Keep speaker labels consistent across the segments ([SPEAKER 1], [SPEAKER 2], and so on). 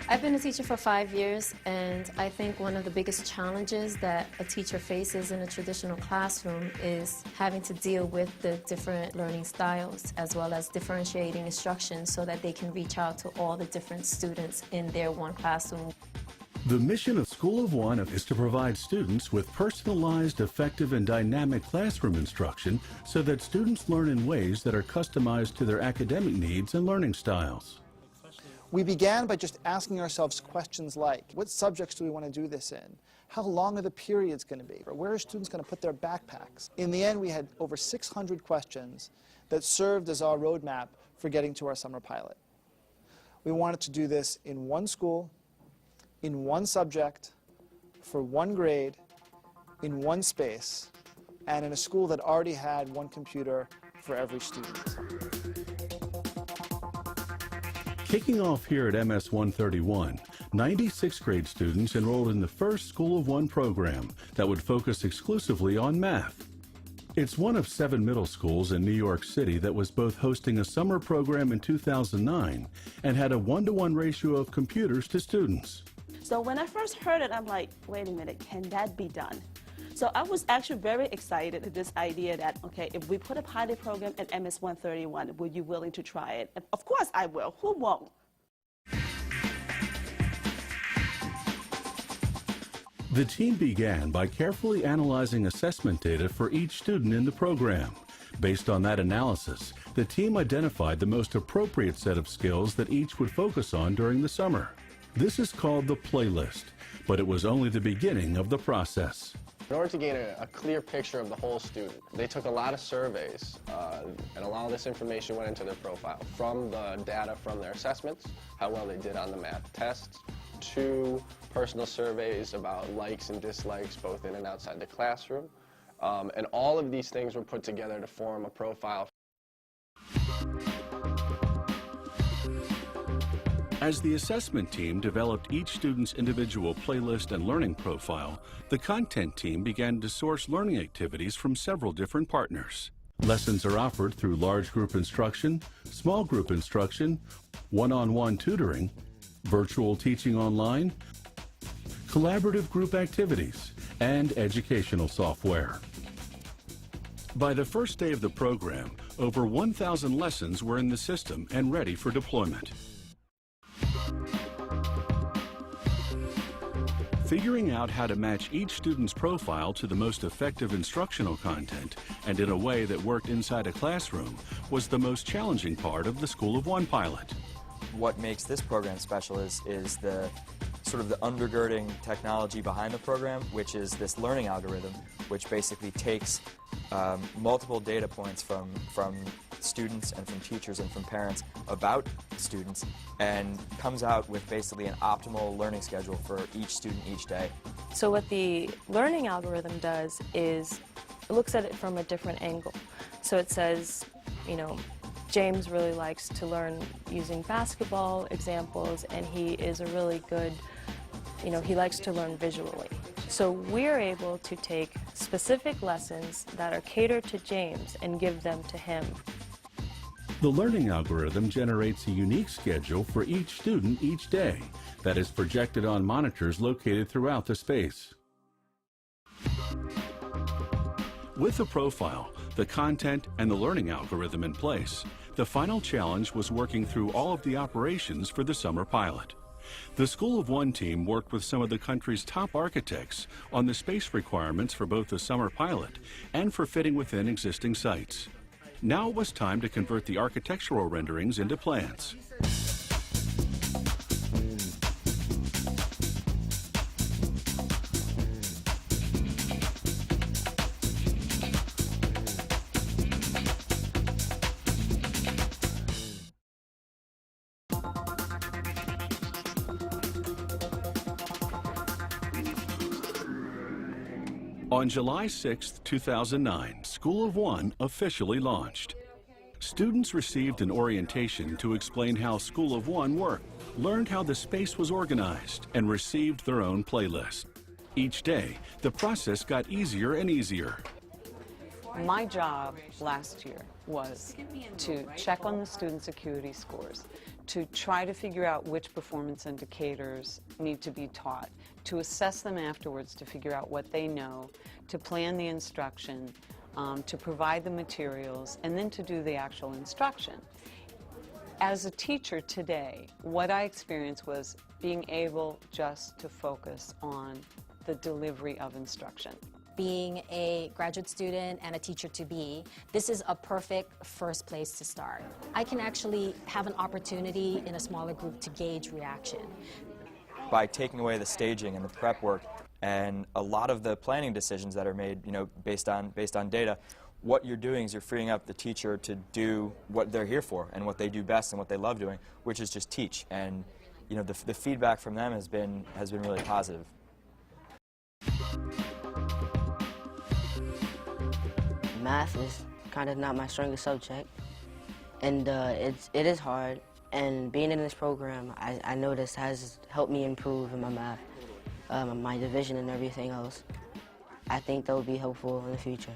[SPEAKER 1] I've been a teacher for 5 years, and I think one of the biggest challenges that a teacher faces in a traditional classroom is having to deal with the different learning styles, as well as differentiating instruction so that they can reach out to all the different students in their one classroom.
[SPEAKER 2] The mission of School of One is to provide students with personalized, effective, and dynamic classroom instruction so that students learn in ways that are customized to their academic needs and learning styles.
[SPEAKER 3] We began by just asking ourselves questions like, what subjects do we want to do this in? How long are the periods going to be? Or where are students going to put their backpacks? In the end, we had over 600 questions that served as our roadmap for getting to our summer pilot. We wanted to do this in one school, in one subject, for one grade, in one space, and in a school that already had one computer for every student.
[SPEAKER 2] Kicking off here at MS 131, 96th grade students enrolled in the first School of One program that would focus exclusively on math. It's one of 7 middle schools in New York City that was both hosting a summer program in 2009 and had a 1-to-1 ratio of computers to students.
[SPEAKER 4] So when I first heard it, I'm like, wait a minute, can that be done? So I was actually very excited at this idea that, okay, if we put a pilot program at MS 131, would you willing to try it? And of course I will. Who won't?
[SPEAKER 2] The team began by carefully analyzing assessment data for each student in the program. Based on that analysis, the team identified the most appropriate set of skills that each would focus on during the summer. This is called the playlist, but it was only the beginning of the process.
[SPEAKER 5] In order to gain a clear picture of the whole student, they took a lot of surveys, and a lot of this information went into their profile, from the data from their assessments, how well they did on the math tests, to personal surveys about likes and dislikes both in and outside the classroom. And all of these things were put together to form a profile.
[SPEAKER 2] As the assessment team developed each student's individual playlist and learning profile, the content team began to source learning activities from several different partners. Lessons are offered through large group instruction, small group instruction, one-on-one tutoring, virtual teaching online, collaborative group activities, and educational software. By the first day of the program, over 1,000 lessons were in the system and ready for deployment. Figuring out how to match each student's profile to the most effective instructional content and in a way that worked inside a classroom was the most challenging part of the School of One pilot.
[SPEAKER 6] What makes this program special is the sort of the undergirding technology behind the program, which is this learning algorithm, which basically takes multiple data points from students and from teachers and from parents about students and comes out with basically an optimal learning schedule for each student each day.
[SPEAKER 7] So what the learning algorithm does is it looks at it from a different angle. So it says, you know, James really likes to learn using basketball examples, and he is a really good, you know, he likes to learn visually. So we're able to take specific lessons that are catered to James and give them to him.
[SPEAKER 2] The learning algorithm generates a unique schedule for each student each day that is projected on monitors located throughout the space. With the profile, the content, and the learning algorithm in place, the final challenge was working through all of the operations for the summer pilot. The School of One team worked with some of the country's top architects on the space requirements for both the summer pilot and for fitting within existing sites. Now it was time to convert the architectural renderings into plans. On July 6, 2009, School of One officially launched. Students received an orientation to explain how School of One worked, learned how the space was organized, and received their own playlist. Each day, the process got easier and easier.
[SPEAKER 8] My job last year was to check on the students' acuity scores, to try to figure out which performance indicators need to be taught, to assess them afterwards to figure out what they know, to plan the instruction, to provide the materials, and then to do the actual instruction. As a teacher today, what I experienced was being able just to focus on the delivery of instruction.
[SPEAKER 9] Being a graduate student and a teacher-to-be, this is a perfect first place to start. I can actually have an opportunity in a smaller group to gauge reaction.
[SPEAKER 6] By taking away the staging and the prep work and a lot of the planning decisions that are made, based on data, what you're doing is you're freeing up the teacher to do what they're here for and what they do best and what they love doing, which is just teach. And the feedback from them has been really positive.
[SPEAKER 10] Math is kind of not my strongest subject, and it is hard. And being in this program, I noticed has helped me improve in my math, my division and everything else. I think that would be helpful in the future.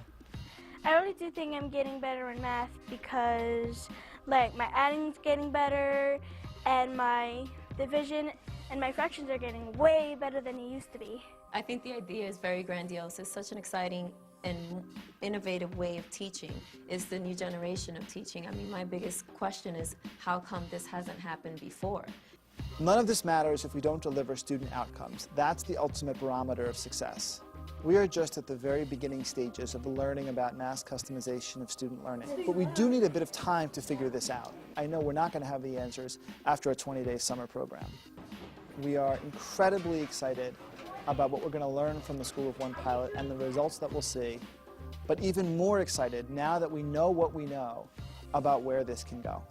[SPEAKER 11] I really do think I'm getting better in math because, like, my adding's getting better, and my division and my fractions are getting way better than it used to be.
[SPEAKER 1] I think the idea is very grandiose. It's such an exciting and innovative way of teaching. It's the new generation of teaching. I mean, my biggest question is, how come this hasn't happened before?
[SPEAKER 3] None of this matters if we don't deliver student outcomes. That's the ultimate barometer of success. We are just at the very beginning stages of learning about mass customization of student learning. But we do need a bit of time to figure this out. I know we're not going to have the answers after a 20-day summer program. We are incredibly excited about what we're going to learn from the School of One pilot and the results that we'll see, but even more excited now that we know what we know about where this can go.